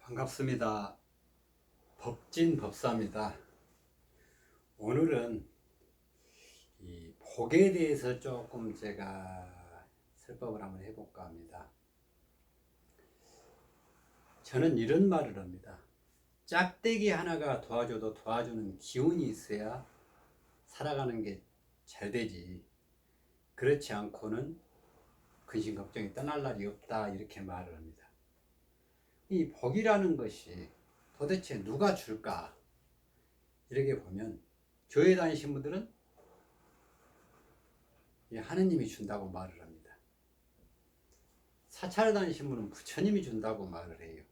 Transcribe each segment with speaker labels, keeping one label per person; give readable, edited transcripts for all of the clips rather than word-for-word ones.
Speaker 1: 반갑습니다. 법진법사입니다. 오늘은 이 복에 대해서 조금 제가 설법을 한번 해볼까 합니다. 저는 이런 말을 합니다. 짝대기 하나가 도와줘도 도와주는 기운이 있어야 살아가는 게 잘 되지, 그렇지 않고는 근심 걱정이 떠날 날이 없다, 이렇게 말을 합니다. 이 복이라는 것이 도대체 누가 줄까? 이렇게 보면 교회 다니신 분들은 하느님이 준다고 말을 합니다. 사찰 다니신 분은 부처님이 준다고 말을 해요.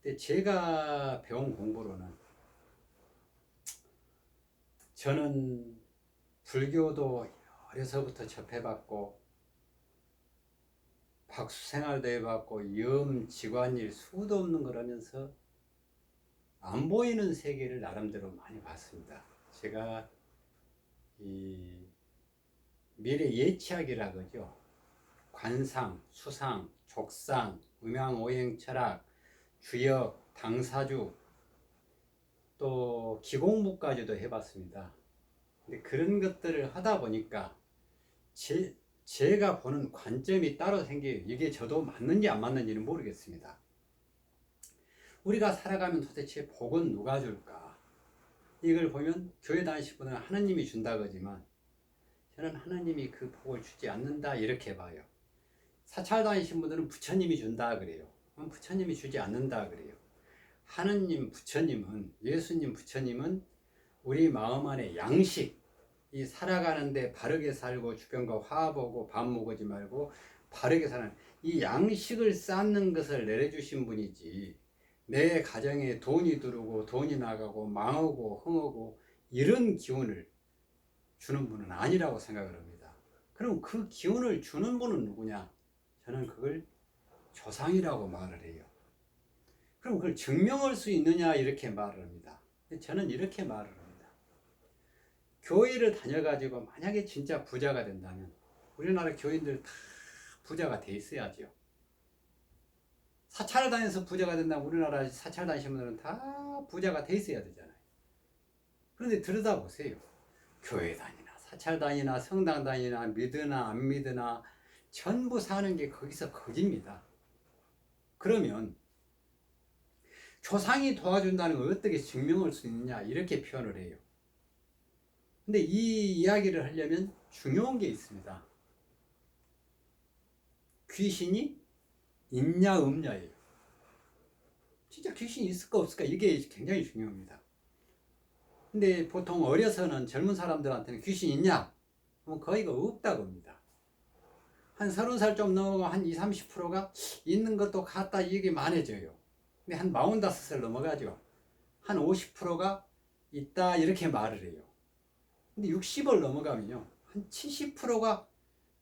Speaker 1: 근데 제가 배운 공부로는, 저는 불교도 어려서부터 접해봤고 박수생활도 해봤고 염지관일 수도 없는 걸 하면서 안 보이는 세계를 나름대로 많이 봤습니다. 제가 이 미래 예치학이라 그러죠. 관상, 수상, 족상, 음양오행 철학, 주역, 당사주, 또 기공부까지도 해봤습니다. 근데 그런 것들을 하다 보니까 제가 보는 관점이 따로 생겨요. 이게 저도 맞는지 안 맞는지는 모르겠습니다. 우리가 살아가면 도대체 복은 누가 줄까? 이걸 보면 교회 다니실 분은 하나님이 준다 그러지만 저는 하나님이 그 복을 주지 않는다, 이렇게 봐요. 사찰 다니신 분들은 부처님이 준다 그래요. 부처님이 주지 않는다 그래요. 하느님, 부처님은, 예수님, 부처님은 우리 마음 안에 양식, 이 살아가는데 바르게 살고 주변과 화합하고 밥 먹지 말고 바르게 사는 이 양식을 쌓는 것을 내려주신 분이지, 내 가정에 돈이 들어오고 돈이 나가고 망하고 흥하고 이런 기운을 주는 분은 아니라고 생각을 합니다. 그럼 그 기운을 주는 분은 누구냐? 저는 그걸 조상이라고 말을 해요. 그럼 그걸 증명할 수 있느냐, 이렇게 말을 합니다. 저는 이렇게 말을 합니다. 교회를 다녀가지고 만약에 진짜 부자가 된다면 우리나라 교인들 다 부자가 돼 있어야죠. 사찰을 다녀서 부자가 된다면 우리나라 사찰 다니시는 분들은 다 부자가 돼 있어야 되잖아요. 그런데 들여다보세요. 교회 다니나 사찰 다니나 성당 다니나 믿으나 안 믿으나 전부 사는 게 거기서 거기입니다. 그러면 조상이 도와준다는 걸 어떻게 증명할 수 있느냐, 이렇게 표현을 해요. 근데 이 이야기를 하려면 중요한 게 있습니다. 귀신이 있냐 없냐예요. 진짜 귀신이 있을까 없을까, 이게 굉장히 중요합니다. 근데 보통 어려서는 젊은 사람들한테는 귀신 있냐? 그럼 거의가 없다고 합니다. 한 30살 좀 넘어가 한 20, 30%가 있는 것도 같다, 이게 많아져요. 근데 한 45살 넘어가죠. 한 50%가 있다, 이렇게 말을 해요. 근데 60을 넘어가면요, 한 70%가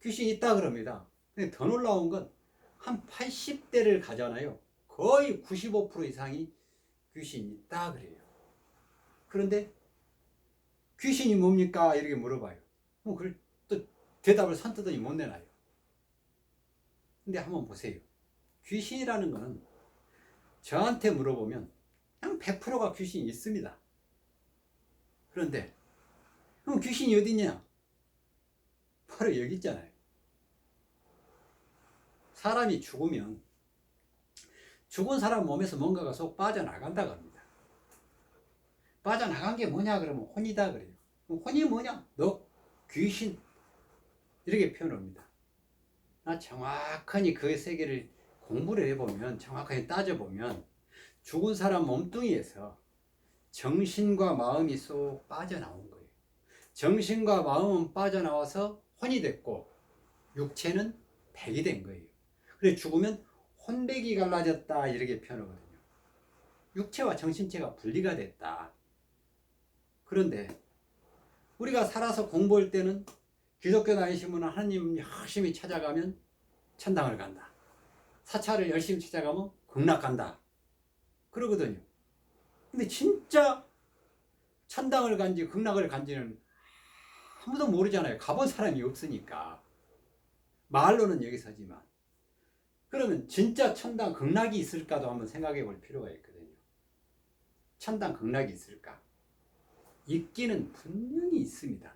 Speaker 1: 귀신이 있다 그럽니다. 근데 더 놀라운 건 한 80대를 가잖아요. 거의 95% 이상이 귀신이 있다 그래요. 그런데 귀신이 뭡니까? 이렇게 물어봐요. 그걸 또 대답을 선뜻하니 못 내놔요. 근데 한번 보세요. 귀신이라는 거는 저한테 물어보면 그냥 100%가 귀신이 있습니다. 그런데 그럼 귀신이 어디냐? 바로 여기 있잖아요. 사람이 죽으면 죽은 사람 몸에서 뭔가가 쏙 빠져나간다고 합니다. 빠져나간 게 뭐냐 그러면 혼이다 그래요. 혼이 뭐냐? 너 귀신, 이렇게 표현합니다. 정확하니 그 세계를 공부를 해보면, 정확하게 따져보면 죽은 사람 몸뚱이에서 정신과 마음이 쏙 빠져나온 거예요. 정신과 마음은 빠져나와서 혼이 됐고 육체는 백이 된 거예요. 그래서 죽으면 혼백이 갈라졌다, 이렇게 표현하거든요. 육체와 정신체가 분리가 됐다. 그런데 우리가 살아서 공부할 때는 기독교 다니시면 하나님 열심히 찾아가면 천당을 간다, 사찰을 열심히 찾아가면 극락 간다 그러거든요. 근데 진짜 천당을 간지 극락을 간지는 아무도 모르잖아요. 가본 사람이 없으니까. 말로는 여기 서지만. 그러면 진짜 천당 극락이 있을까도 한번 생각해 볼 필요가 있거든요. 천당 극락이 있을까? 있기는 분명히 있습니다.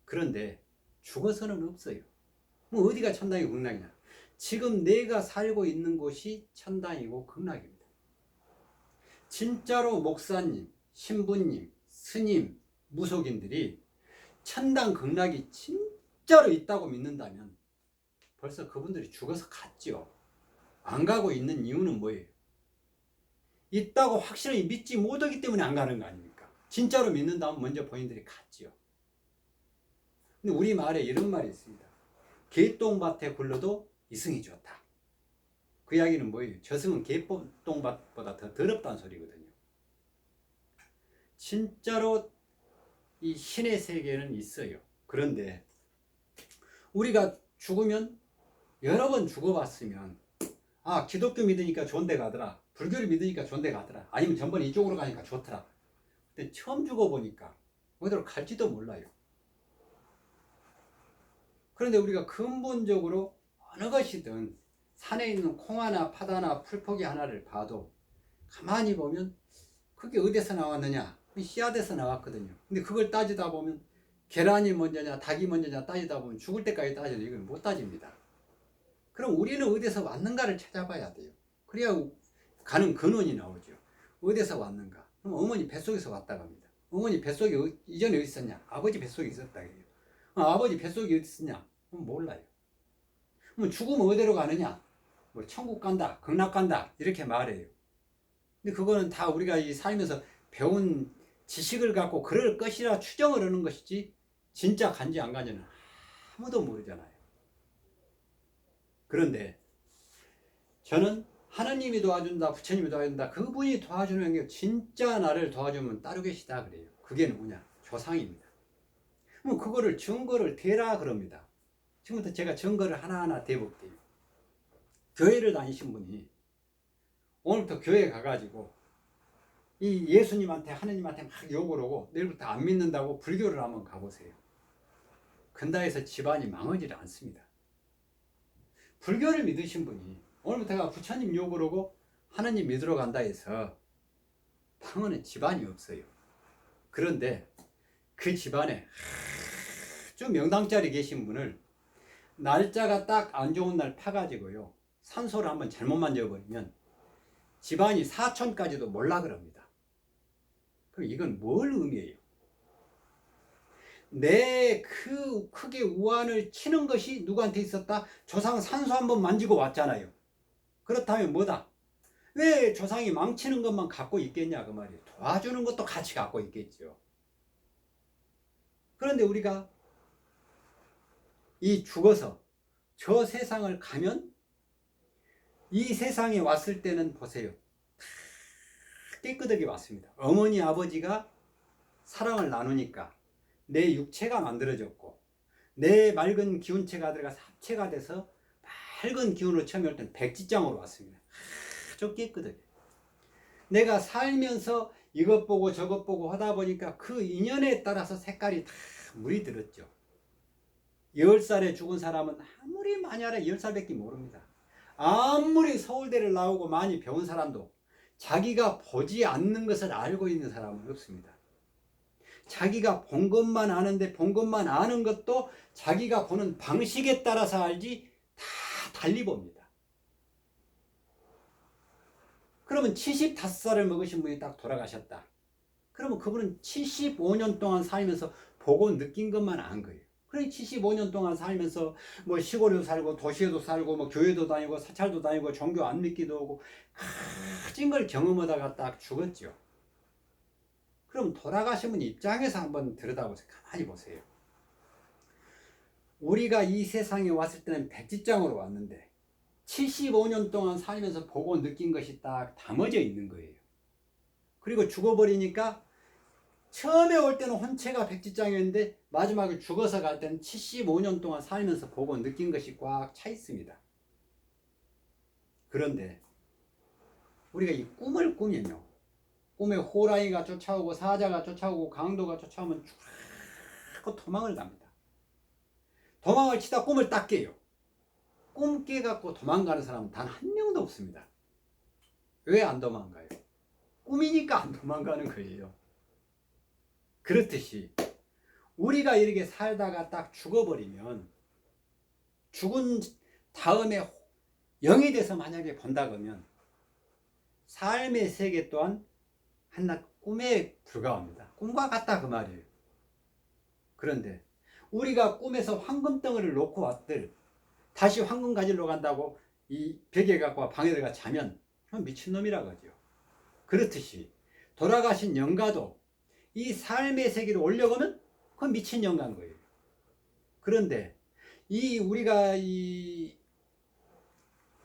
Speaker 1: 그런데 죽어서는 없어요. 뭐 어디가 천당이고 극락이냐? 지금 내가 살고 있는 곳이 천당이고 극락입니다. 진짜로 목사님, 신부님, 스님, 무속인들이 천당 극락이 진짜로 있다고 믿는다면 벌써 그분들이 죽어서 갔죠. 안 가고 있는 이유는 뭐예요? 있다고 확실히 믿지 못하기 때문에 안 가는 거 아닙니까? 진짜로 믿는다면 먼저 본인들이 갔지요. 근데 우리말에 이런 말이 있습니다. 개똥밭에 굴러도 이승이 좋다. 그 이야기는 뭐예요? 저승은 개똥밭보다 더 더럽다는 소리거든요. 진짜로 이 신의 세계는 있어요. 그런데 우리가 죽으면 여러 번 죽어봤으면 아 기독교 믿으니까 좋은 데 가더라, 불교를 믿으니까 좋은 데 가더라, 아니면 전번 이쪽으로 가니까 좋더라. 근데 처음 죽어보니까 어디로 갈지도 몰라요. 그런데 우리가 근본적으로 어느 것이든 산에 있는 콩하나 파다나 풀포기 하나를 봐도 가만히 보면 그게 어디서 나왔느냐? 씨앗에서 나왔거든요. 근데 그걸 따지다 보면 계란이 먼저냐 닭이 먼저냐 따지다 보면 죽을 때까지 따져도 이걸 못 따집니다. 그럼 우리는 어디서 왔는가를 찾아봐야 돼요. 그래야 가는 근원이 나오죠. 어디서 왔는가? 그럼 어머니 뱃속에서 왔다고 합니다. 어머니 뱃속에 이전에 어디 있었냐? 아버지 뱃속에 있었다 그래요. 아버지 뱃속에 어디 있었냐? 그럼 몰라요. 그럼 죽으면 어디로 가느냐? 뭐 천국 간다, 극락 간다 이렇게 말해요. 근데 그거는 다 우리가 이 살면서 배운 지식을 갖고 그럴 것이라 추정을 하는 것이지 진짜 간지 안 간지는 아무도 모르잖아요. 그런데 저는 하나님이 도와준다, 부처님이 도와준다, 그분이 도와주는 게 진짜 나를 도와주면 따로 계시다 그래요. 그게 누구냐? 조상입니다. 그럼 그거를 증거를 대라 그럽니다. 지금부터 제가 증거를 하나하나 대볼게요. 교회를 다니신 분이 오늘부터 교회 가가지고 이 예수님한테 하느님한테 막 욕을 하고 내일부터 안 믿는다고 불교를 한번 가보세요. 근다해서 집안이 망하지 않습니다. 불교를 믿으신 분이 오늘부터가 부처님 욕을 하고 하느님 믿으러 간다 해서 망하는 집안이 없어요. 그런데 그 집안에 아주 명당자리 계신 분을 날짜가 딱 안 좋은 날 파가지고요 산소를 한번 잘못 만져버리면 집안이 사촌까지도 몰라 그럽니다. 그럼 이건 뭘 의미해요? 내 그 크게 우환을 치는 것이 누구한테 있었다? 조상 산소 한번 만지고 왔잖아요. 그렇다면 뭐다? 왜 조상이 망치는 것만 갖고 있겠냐 그 말이에요. 도와주는 것도 같이 갖고 있겠죠. 그런데 우리가 이 죽어서 저 세상을 가면 이 세상에 왔을 때는 보세요. 깨끗하게 왔습니다. 어머니 아버지가 사랑을 나누니까 내 육체가 만들어졌고 내 맑은 기운체가 들어가 삽체가 돼서 맑은 기운으로 처음에 올 때는 백지장으로 왔습니다. 아주 깨끗하게. 내가 살면서 이것 보고 저것 보고 하다 보니까 그 인연에 따라서 색깔이 다 물이 들었죠. 10살에 죽은 사람은 아무리 많이 알아 10살밖에 모릅니다. 아무리 서울대를 나오고 많이 배운 사람도 자기가 보지 않는 것을 알고 있는 사람은 없습니다. 자기가 본 것만 아는데 본 것만 아는 것도 자기가 보는 방식에 따라서 알지 다 달리 봅니다. 그러면 75살을 먹으신 분이 딱 돌아가셨다. 그러면 그분은 75년 동안 살면서 보고 느낀 것만 안 거예요. 그래 75년 동안 살면서 뭐 시골에도 살고 도시에도 살고 뭐 교회도 다니고 사찰도 다니고 종교 안 믿기도 하고 가진 걸 경험하다가 딱 죽었죠. 그럼 돌아가신 분 입장에서 한번 들여다보세요. 가만히 보세요. 우리가 이 세상에 왔을 때는 백지장으로 왔는데 75년 동안 살면서 보고 느낀 것이 딱 담아져 있는 거예요. 그리고 죽어버리니까 처음에 올 때는 혼체가 백지장이었는데 마지막에 죽어서 갈 때는 75년 동안 살면서 보고 느낀 것이 꽉 차 있습니다. 그런데 우리가 이 꿈을 꾸면요, 꿈에 호랑이가 쫓아오고 사자가 쫓아오고 강도가 쫓아오면 쭉 도망을 갑니다. 도망을 치다 꿈을 딱 깨요. 꿈 깨갖고 도망가는 사람은 단 한 명도 없습니다. 왜 안 도망가요? 꿈이니까 안 도망가는 거예요. 그렇듯이 우리가 이렇게 살다가 딱 죽어버리면, 죽은 다음에 영이 돼서 만약에 본다 그러면 삶의 세계 또한 한낱 꿈에 불과합니다. 꿈과 같다 그 말이에요. 그런데 우리가 꿈에서 황금덩어리를 놓고 왔들 다시 황금 가지러 간다고 이 벽에 갖고 방에 들어가 자면 미친놈이라고 하죠. 그렇듯이 돌아가신 영가도 이 삶의 세계로 올려가면 그건 미친 영가인 거예요. 그런데 이 우리가 이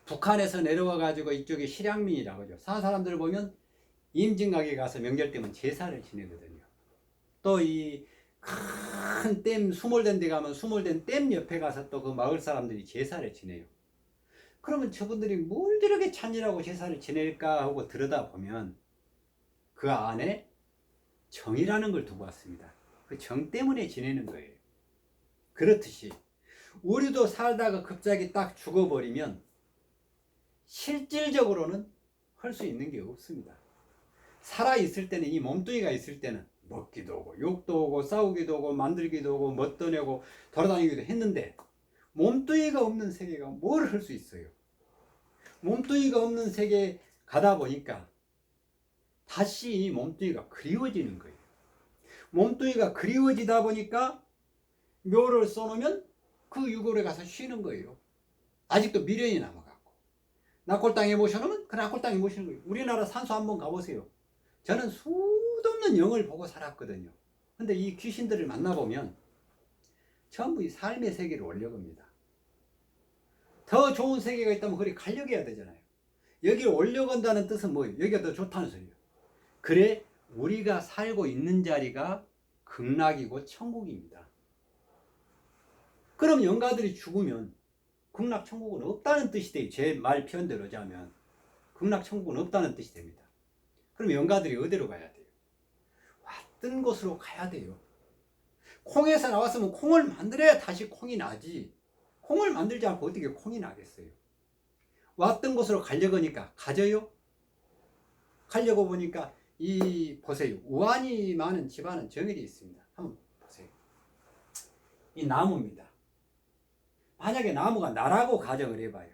Speaker 1: 북한에서 내려와 가지고 이쪽에 실향민이라고 하죠. 사는 사람들을 보면 임진각에 가서 명절 때면 제사를 지내거든요. 또 이 큰 댐 수몰된 데 가면 수몰된 댐 옆에 가서 또 그 마을 사람들이 제사를 지내요. 그러면 저분들이 뭘 저렇게 찬일하고 제사를 지낼까 하고 들여다보면 그 안에 정이라는 걸 두고 왔습니다. 그 정 때문에 지내는 거예요. 그렇듯이 우리도 살다가 갑자기 딱 죽어버리면 실질적으로는 할 수 있는 게 없습니다. 살아있을 때는, 이 몸뚱이가 있을 때는 먹기도 오고 욕도 오고 싸우기도 오고 만들기도 오고 멋도 내고 돌아다니기도 했는데, 몸뚱이가 없는 세계가 뭘 할 수 있어요? 몸뚱이가 없는 세계에 가다 보니까 다시 이 몸뚱이가 그리워지는 거예요. 몸뚱이가 그리워지다 보니까 묘를 써놓으면 그 유골에 가서 쉬는 거예요. 아직도 미련이 남아갖고 낙골당에 모셔놓으면 그 낙골당에 모시는 거예요. 우리나라 산소 한번 가보세요. 저는 수도 없는 영을 보고 살았거든요. 근데 이 귀신들을 만나보면 전부 이 삶의 세계를 올려갑니다. 더 좋은 세계가 있다면 그리 가려고 해야 되잖아요. 여기를 올려간다는 뜻은 뭐예요? 여기가 더 좋다는 소리예요. 그래 우리가 살고 있는 자리가 극락이고 천국입니다. 그럼 영가들이 죽으면 극락 천국은 없다는 뜻이 돼요. 제 말 표현대로 하자면 극락 천국은 없다는 뜻이 됩니다. 그럼 영가들이 어디로 가야 돼요? 왔던 곳으로 가야 돼요. 콩에서 나왔으면 콩을 만들어야 다시 콩이 나지, 콩을 만들지 않고 어떻게 콩이 나겠어요? 왔던 곳으로 가려고 하니까 가져요? 가려고 보니까 이 보세요. 우환이 많은 집안은 정일이 있습니다. 한번 보세요. 이 나무입니다. 만약에 나무가 나라고 가정을 해봐요.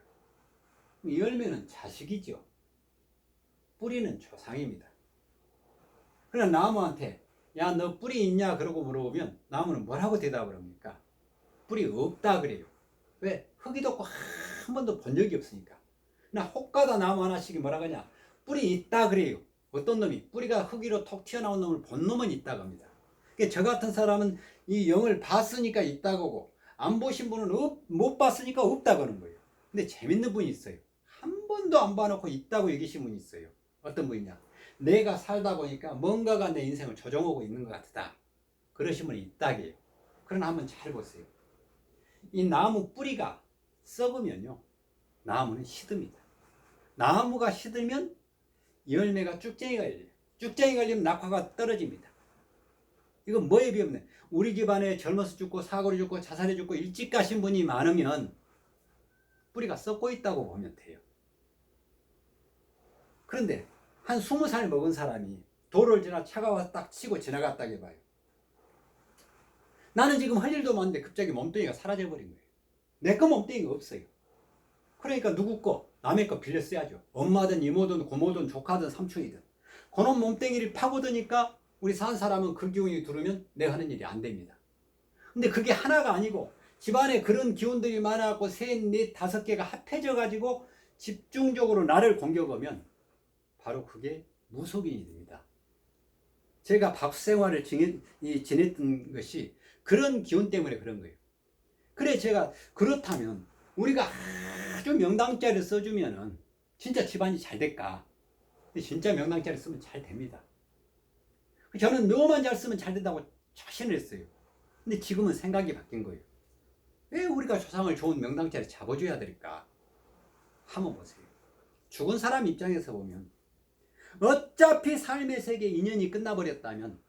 Speaker 1: 열매는 자식이죠. 뿌리는 조상입니다. 그러나 나무한테 야 너 뿌리 있냐 그러고 물어보면 나무는 뭐라고 대답을 합니까? 뿌리 없다 그래요. 왜? 흙이도 없고 한 번도 본 적이 없으니까. 나 혹가다 나무 하나씩이 뭐라고 하냐? 뿌리 있다 그래요. 어떤 놈이 뿌리가 흙 위로 톡 튀어나온 놈을 본 놈은 있다고 합니다. 그러니까 저 같은 사람은 이 영을 봤으니까 있다고 하고 안 보신 분은 못 봤으니까 없다고 하는 거예요. 근데 재밌는 분이 있어요. 한 번도 안 봐놓고 있다고 얘기하신 분이 있어요. 어떤 분이냐? 내가 살다 보니까 뭔가가 내 인생을 조종하고 있는 것 같다. 그러신 분이 있다게요. 그러나 한번 잘 보세요. 이 나무 뿌리가 썩으면요, 나무는 시듭니다. 나무가 시들면 열매가 쭉쟁이가 열려요. 쭉쟁이가 열리면 낙화가 떨어집니다. 이건 뭐에 비하면 우리 집안에 젊어서 죽고 사고로 죽고 자살해 죽고 일찍 가신 분이 많으면 뿌리가 썩고 있다고 보면 돼요. 그런데 한 20살 먹은 사람이 도로를 지나 차가 와서 딱 치고 지나갔다 해봐요. 나는 지금 할 일도 많은데 갑자기 몸뚱이가 사라져버린 거예요. 내 거 몸뚱이가 없어요. 그러니까 누구 거? 남의 거 빌려 써야죠. 엄마든 이모든 고모든 조카든 삼촌이든. 그놈 몸뚱이를 파고드니까 우리 산 사람은 그 기운이 들으면 내가 하는 일이 안 됩니다. 근데 그게 하나가 아니고 집안에 그런 기운들이 많아갖고 셋, 넷, 다섯 개가 합해져 가지고 집중적으로 나를 공격하면 바로 그게 무속인이 됩니다. 제가 박수 생활을 지냈던 것이 그런 기운 때문에 그런 거예요. 그래 제가 그렇다면 우리가 아주 명당자를 써주면은 진짜 집안이 잘 될까? 진짜 명당자를 쓰면 잘 됩니다. 저는 묘만 잘 쓰면 잘 된다고 자신을 했어요. 근데 지금은 생각이 바뀐 거예요. 왜 우리가 조상을 좋은 명당자를 잡아줘야 될까? 한번 보세요. 죽은 사람 입장에서 보면 어차피 삶의 세계 인연이 끝나버렸다면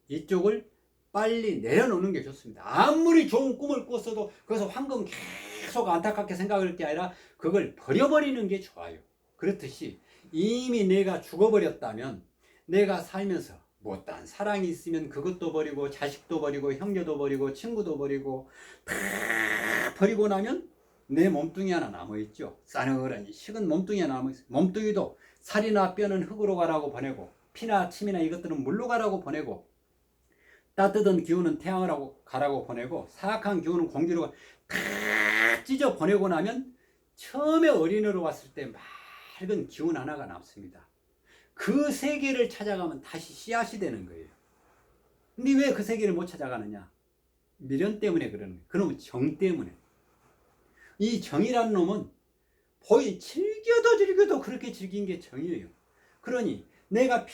Speaker 1: 이쪽을 빨리 내려놓는 게 좋습니다. 아무리 좋은 꿈을 꿨어도 거기서 황금 계속 안타깝게 생각할 게 아니라 그걸 버려버리는 게 좋아요. 그렇듯이 이미 내가 죽어버렸다면 내가 살면서 못한 사랑이 있으면 그것도 버리고 자식도 버리고 형제도 버리고 친구도 버리고 다 버리고 나면 내 몸뚱이 하나 남아있죠. 싸늘하니 식은 몸뚱이 하나 남아있어요. 몸뚱이도 살이나 뼈는 흙으로 가라고 보내고 피나 침이나 이것들은 물로 가라고 보내고 따뜻한 기운은 태양으로 가라고 보내고 사악한 기운은 공기로 다 찢어 보내고 나면 처음에 어린애로 왔을 때 맑은 기운 하나가 남습니다. 그 세계를 찾아가면 다시 씨앗이 되는 거예요. 근데 왜 그 세계를 못 찾아가느냐? 미련 때문에 그러는 거예요. 그놈은 정 때문에. 이 정이라는 놈은 즐겨도 그렇게 즐긴 게 정이에요. 그러니 내가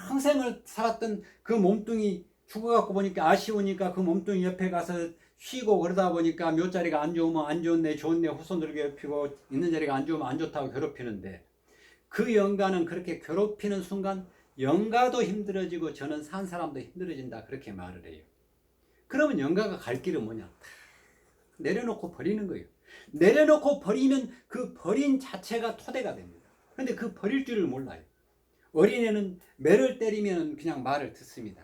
Speaker 1: 평생을 살았던 그 몸뚱이 죽어갖고 보니까 아쉬우니까 그 몸뚱이 옆에 가서 쉬고 그러다 보니까 몇 자리가 안 좋으면 안 좋네, 좋네 후손들 괴롭히고 있는 자리가 안 좋으면 안 좋다고 괴롭히는데 그 영가는 그렇게 괴롭히는 순간 영가도 힘들어지고 저는 산 사람도 힘들어진다 그렇게 말을 해요. 그러면 영가가 갈 길은 뭐냐? 내려놓고 버리는 거예요. 내려놓고 버리면 그 버린 자체가 토대가 됩니다. 그런데 그 버릴 줄을 몰라요. 어린애는 매를 때리면 그냥 말을 듣습니다.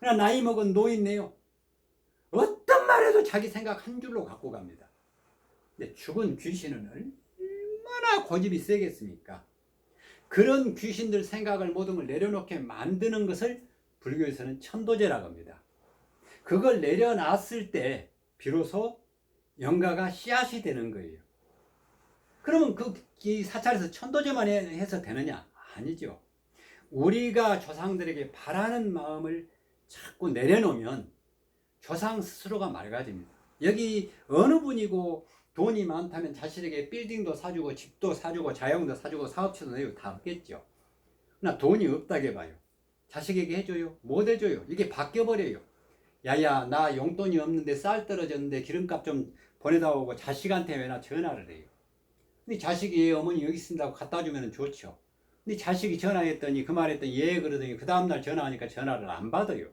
Speaker 1: 그러나 나이 먹은 노인네요. 어떤 말해도 자기 생각 한 줄로 갖고 갑니다. 근데 죽은 귀신은 얼마나 고집이 세겠습니까? 그런 귀신들 생각을 모든 걸 내려놓게 만드는 것을 불교에서는 천도제라고 합니다. 그걸 내려놨을 때 비로소 영가가 씨앗이 되는 거예요. 그러면 이 사찰에서 천도제만 해서 되느냐? 아니죠. 우리가 조상들에게 바라는 마음을 자꾸 내려놓으면 조상 스스로가 맑아집니다. 여기 어느 분이고 돈이 많다면 자식에게 빌딩도 사주고 집도 사주고 자영도 사주고 사업체도 내고 다 없겠죠. 그러나 돈이 없다게 봐요. 자식에게 해줘요? 못 해줘요. 이게 바뀌어버려요. 야야 나 용돈이 없는데 쌀 떨어졌는데 기름값 좀 보내다 오고 자식한테 왜나 전화를 해요. 근데 자식이 어머니 여기 있습니다 하고 갖다 주면 좋죠. 근데 자식이 전화했더니 그 말했더니 예 그러더니 그 다음날 전화하니까 전화를 안 받아요.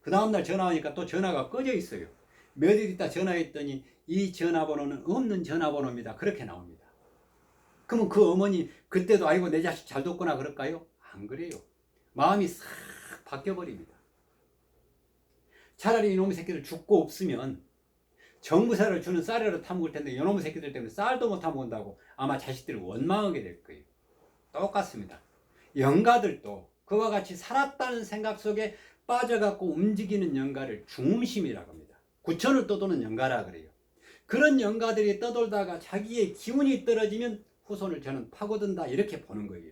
Speaker 1: 그 다음날 전화하니까 또 전화가 꺼져 있어요. 며칠 있다 전화했더니 이 전화번호는 없는 전화번호입니다. 그렇게 나옵니다. 그러면 그 어머니 그때도 아이고 내 자식 잘 뒀구나 그럴까요? 안 그래요. 마음이 싹 바뀌어버립니다. 차라리 이놈의 새끼들 죽고 없으면 정부사를 주는 쌀이라도 타먹을 텐데 이놈의 새끼들 때문에 쌀도 못 타먹는다고 아마 자식들을 원망하게 될 거예요. 똑같습니다. 영가들도 그와 같이 살았다는 생각 속에 빠져갖고 움직이는 영가를 중음심이라고 합니다. 구천을 떠도는 영가라 그래요. 그런 영가들이 떠돌다가 자기의 기운이 떨어지면 후손을 저는 파고든다 이렇게 보는 거예요.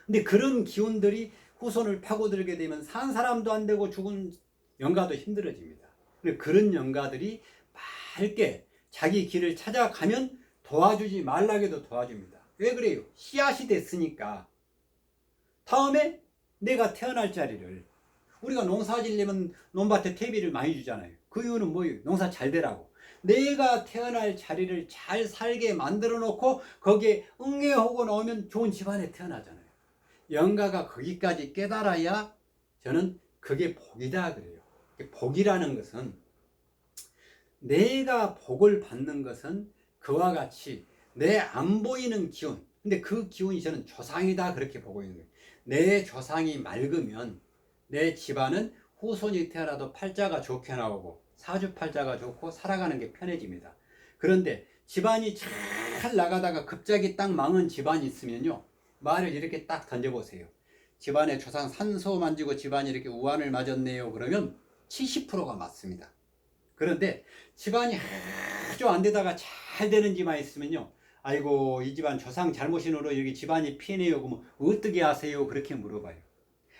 Speaker 1: 근데 그런 기운들이 후손을 파고들게 되면 산 사람도 안 되고 죽은 영가도 힘들어집니다. 그런 영가들이 맑게 자기 길을 찾아가면 도와주지 말라게도 도와줍니다. 왜 그래요? 씨앗이 됐으니까. 다음에 내가 태어날 자리를 우리가 농사 지려면 논밭에 퇴비를 많이 주잖아요. 그 이유는 뭐예요? 농사 잘 되라고. 내가 태어날 자리를 잘 살게 만들어 놓고 거기에 응애하고 나오면 좋은 집안에 태어나잖아요. 영가가 거기까지 깨달아야 저는 그게 복이다 그래요. 복이라는 것은 내가 복을 받는 것은 그와 같이 내 안 보이는 기운, 근데 그 기운이 저는 조상이다 그렇게 보고 있는 거예요. 내 조상이 맑으면 내 집안은 후손이 태어나도 팔자가 좋게 나오고 사주팔자가 좋고 살아가는 게 편해집니다. 그런데 집안이 잘 나가다가 갑자기 딱 망한 집안이 있으면요, 말을 이렇게 딱 던져보세요. 집안에 조상 산소 만지고 집안이 이렇게 우환을 맞았네요 그러면 70%가 맞습니다. 그런데 집안이 아주 안 되다가 잘 되는 집안 있으면요, 아이고 이 집안 조상 잘못인으로 여기 집안이 피해네요 그러면 어떻게 아세요 그렇게 물어봐요.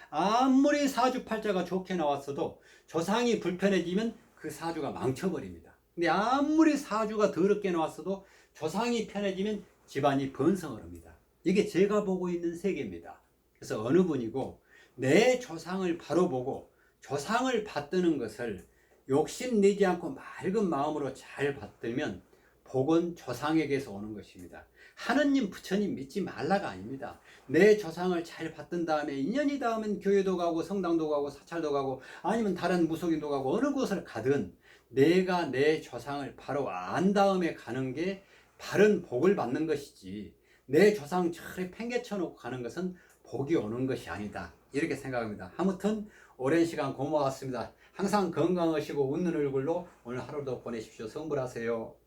Speaker 1: 아무리 사주팔자가 좋게 나왔어도 조상이 불편해지면 그 사주가 망쳐버립니다. 근데 아무리 사주가 더럽게 나왔어도 조상이 편해지면 집안이 번성을 합니다. 이게 제가 보고 있는 세계입니다. 그래서 어느 분이고 내 조상을 바로 보고 조상을 받드는 것을 욕심내지 않고 맑은 마음으로 잘 받들면 복은 조상에게서 오는 것입니다. 하느님, 부처님 믿지 말라가 아닙니다. 내 조상을 잘 받든 다음에 인연이 닿으면 교회도 가고 성당도 가고 사찰도 가고 아니면 다른 무속인도 가고 어느 곳을 가든 내가 내 조상을 바로 안 다음에 가는 게 바른 복을 받는 것이지, 내 조상 저리 팽개쳐 놓고 가는 것은 복이 오는 것이 아니다, 이렇게 생각합니다. 아무튼 오랜 시간 고마웠습니다. 항상 건강하시고 웃는 얼굴로 오늘 하루도 보내십시오. 성불하세요.